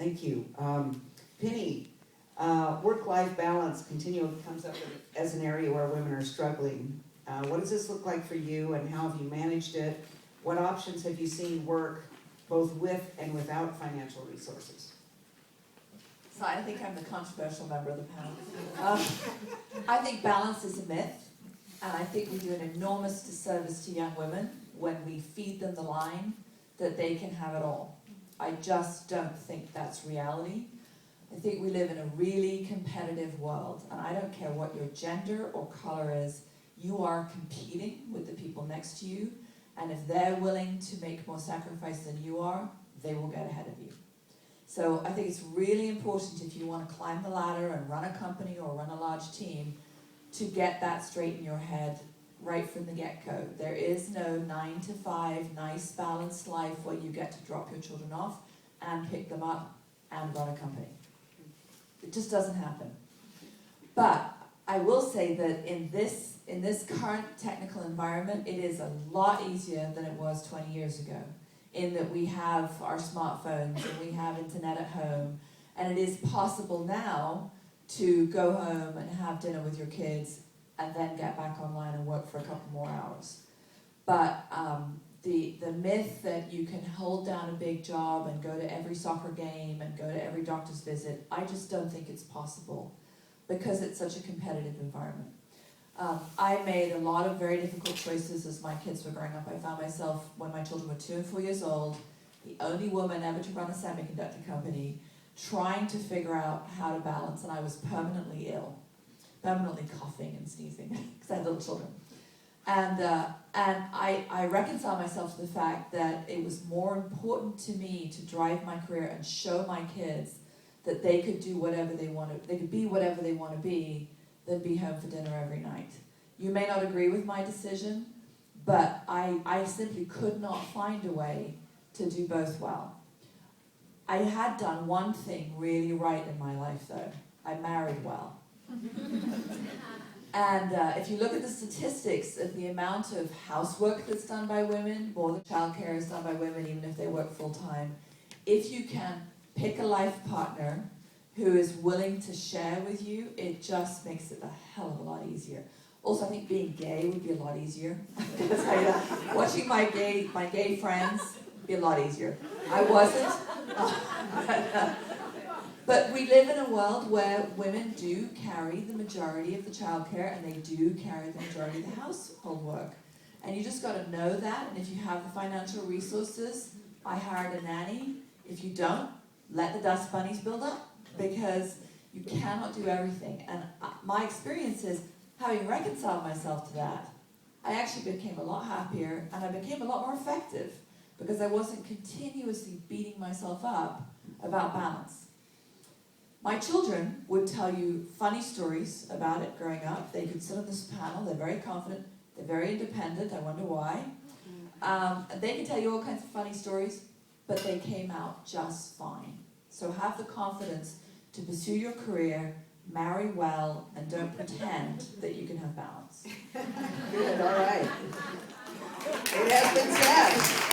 Thank you. Penny, work-life balance continually comes up as an area where women are struggling. What does this look like for you, and how have you managed it? What options have you seen work both with and without financial resources? So I think I'm the controversial member of the panel. I think balance is a myth, and I think we do an enormous disservice to young women when we feed them the line that they can have it all. I just don't think that's reality. I think we live in a really competitive world, and I don't care what your gender or color is, you are competing with the people next to you, and if they're willing to make more sacrifice than you are, they will get ahead of you. So I think it's really important, if you want to climb the ladder and run a company or run a large team, to get that straight in your head right from the get-go. There is no 9 to 5 nice balanced life where you get to drop your children off and pick them up and run a company. It just doesn't happen. But I will say that in this current technical environment, it is a lot easier than it was 20 years ago, in that we have our smartphones and we have internet at home, and it is possible now to go home and have dinner with your kids and then get back online and work for a couple more hours. But the myth that you can hold down a big job and go to every soccer game and go to every doctor's visit, I just don't think it's possible because it's such a competitive environment. I made a lot of very difficult choices as my kids were growing up. I found myself, when my children were 2 and 4 years old, the only woman ever to run a semiconductor company, trying to figure out how to balance, and I was permanently ill, permanently coughing and sneezing, because I had little children. And I reconciled myself to the fact that it was more important to me to drive my career and show my kids that they could do whatever they wanted, they could be whatever they want to be, than be home for dinner every night. You may not agree with my decision, but I simply could not find a way to do both well. I had done one thing really right in my life, though. I married well. And if you look at the statistics of the amount of housework that's done by women, more than childcare is done by women, even if they work full-time, if you can pick a life partner who is willing to share with you, it just makes it a hell of a lot easier. Also, I think being gay would be a lot easier. Watching my gay friends would be a lot easier. I wasn't. But we live in a world where women do carry the majority of the childcare, and they do carry the majority of the household work. And you just got to know that, and if you have the financial resources, I hired a nanny. If you don't, let the dust bunnies build up, because you cannot do everything. And my experience is, having reconciled myself to that, I actually became a lot happier, and I became a lot more effective, because I wasn't continuously beating myself up about balance. My children would tell you funny stories about it growing up. They could sit on this panel, they're very confident, they're very independent, I wonder why. They can tell you all kinds of funny stories, but they came out just fine. So have the confidence to pursue your career, marry well, and don't pretend that you can have balance. Good, all right. It has been said.